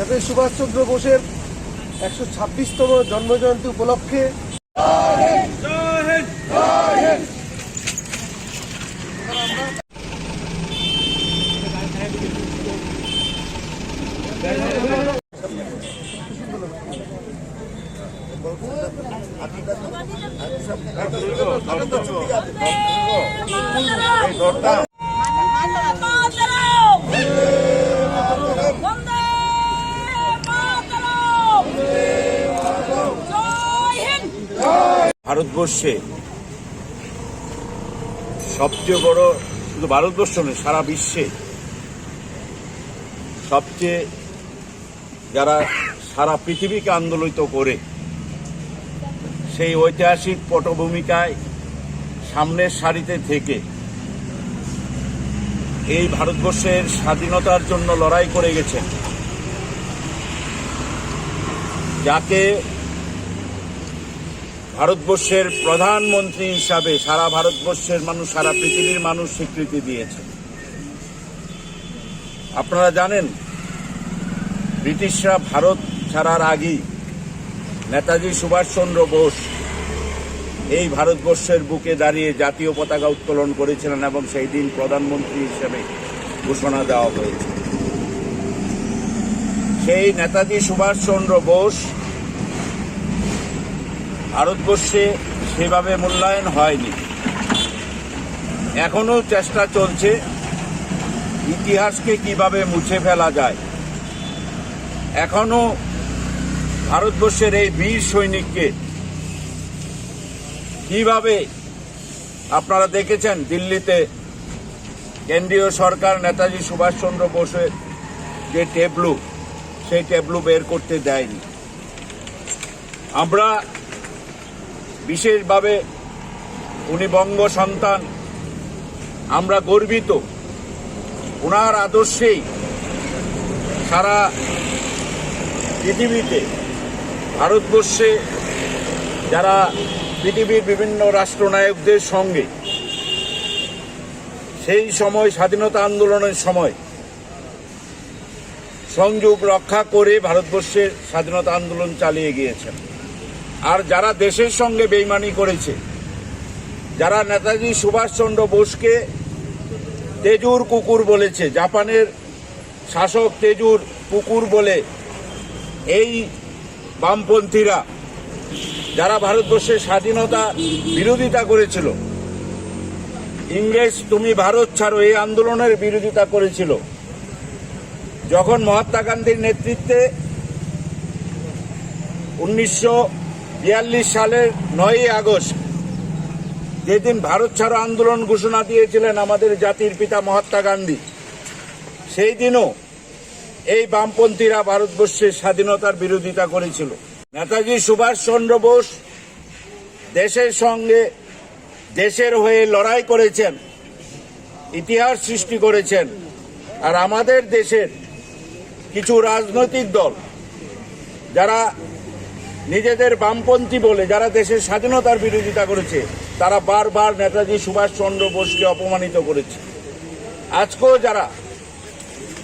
নেতাজি সুভাষচন্দ্র বোসের 126তম জন্মজয়ন্তী উপলক্ষে ভারতবর্ষে সবচেয়ে বড়, শুধু ভারতবর্ষ নয় সারা বিশ্বে সবচেয়ে যারা সারা পৃথিবীকে আন্দোলিত করে সেই ঐতিহাসিক পটভূমিকায় সামনের সারিতে থেকে এই ভারতবর্ষের স্বাধীনতার জন্য লড়াই করে গেছেন, যাকে ভারতবর্ষের প্রধানমন্ত্রী হিসাবে সারা ভারতবর্ষের মানুষ, সারা পৃথিবীর মানুষ স্বীকৃতি দিয়েছে। আপনারা জানেন, ব্রিটিশরা ভারত ছাড়ার আগেই নেতাজি সুভাষচন্দ্র বোস এই ভারতবর্ষের বুকে দাঁড়িয়ে জাতীয় পতাকা উত্তোলন করেছিলেন এবং সেই দিন প্রধানমন্ত্রী হিসেবে ঘোষণা দেওয়া হয়েছে। সেই নেতাজি সুভাষচন্দ্র বোস ভারতবর্ষে সেভাবে মূল্যায়ন হয়নি। এখনো চেষ্টা চলছে ইতিহাসকে কিভাবে মুছে ফেলা যায়। এখনো ভারতবর্ষের এই বীর সৈনিককে কিভাবে, আপনারা দেখেছেন দিল্লিতে কেন্দ্রীয় সরকার নেতাজি সুভাষচন্দ্র বোসের যে ট্যাবলু, সেই ট্যাবলু বের করতে দেয়নি। আমরা বিশেষভাবে, উনি বঙ্গ সন্তান, আমরা গর্বিত। ওনার আদর্শেই সারা পৃথিবীতে, ভারতবর্ষে যারা পৃথিবীর বিভিন্ন রাষ্ট্রনায়কদের সঙ্গে সেই সময় স্বাধীনতা আন্দোলনের সময় সংযোগ রক্ষা করে ভারতবর্ষের স্বাধীনতা আন্দোলন চালিয়ে গিয়েছেন। আর যারা দেশের সঙ্গে বেইমানি করেছে, যারা নেতাজি সুভাষচন্দ্র বোসকে তেজুর কুকুর বলেছে, জাপানের শাসক তেজুর কুকুর বলে এই বামপন্থীরা যারা ভারতবর্ষের স্বাধীনতা বিরোধিতা করেছিল, ইংরেজ তুমি ভারত ছাড়ো এই আন্দোলনের বিরোধিতা করেছিল, যখন মহাত্মা গান্ধীর নেতৃত্বে 1942 সালের 9ই আগস্ট যেদিন ভারত ছাড়ো আন্দোলন ঘোষণা দিয়েছিলেন আমাদের জাতির পিতা মহাত্মা গান্ধী, সেই দিনও এই বামপন্থীরা ভারতবর্ষের স্বাধীনতার বিরোধিতা করেছিল। নেতাজি সুভাষচন্দ্র বোস দেশের সঙ্গে, দেশের হয়ে লড়াই করেছেন, ইতিহাস সৃষ্টি করেছেন। আর আমাদের দেশের কিছু রাজনৈতিক দল যারা নিজেদের বামপন্থী বলে, যারা দেশের স্বাধীনতার বিরোধিতা করেছে, তারা বারবার নেতাজি সুভাষচন্দ্র বোসকে অপমানিত করেছে। আজকেও যারা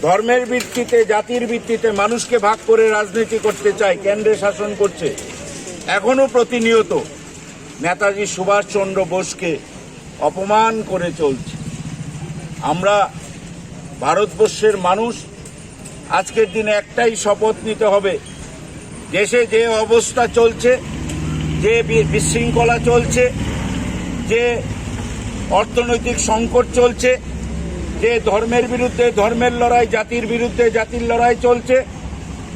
ধর্মের ভিত্তিতে, জাতির ভিত্তিতে মানুষকে ভাগ করে রাজনীতি করতে চায়, কেন্দ্রে শাসন করছে, এখনো প্রতিনিয়ত নেতাজি সুভাষচন্দ্র বোসকে অপমান করে চলছে। আমরা ভারতবর্ষের মানুষ আজকের দিনে একটাই শপথ নিতে হবে, দেশে যে অবস্থা চলছে, যে বিশৃঙ্খলা চলছে, যে অর্থনৈতিক সংকট চলছে, যে ধর্মের বিরুদ্ধে ধর্মের লড়াই, জাতির বিরুদ্ধে জাতির লড়াই চলছে,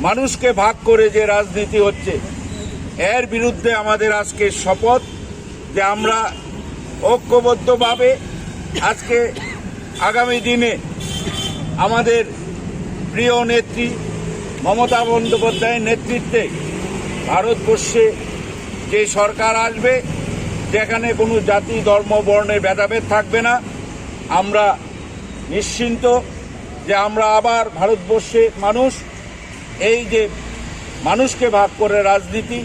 মানুষকে ভাগ করে যে রাজনীতি হচ্ছে, এর বিরুদ্ধে আমাদের আজকে শপথ যে আমরা ঐক্যবদ্ধভাবে আজকে আগামী দিনে আমাদের প্রিয় নেত্রী মমতা বন্দ্যোপাধ্যায়ের নেতৃত্বে ভারতবর্ষে যে সরকার আসবে, যেখানে কোনো জাতি, ধর্ম, বর্ণের ভেদাভেদ থাকবে না, আমরা নিশ্চিন্ত যে আমরা আবার ভারতবর্ষে মানুষ এই যে মানুষকে ভাগ করে রাজনীতি,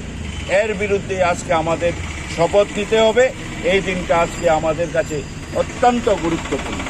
এর বিরুদ্ধে আজকে আমাদের শপথ নিতে হবে। এই দিনটা আজকে আমাদের কাছে অত্যন্ত গুরুত্বপূর্ণ।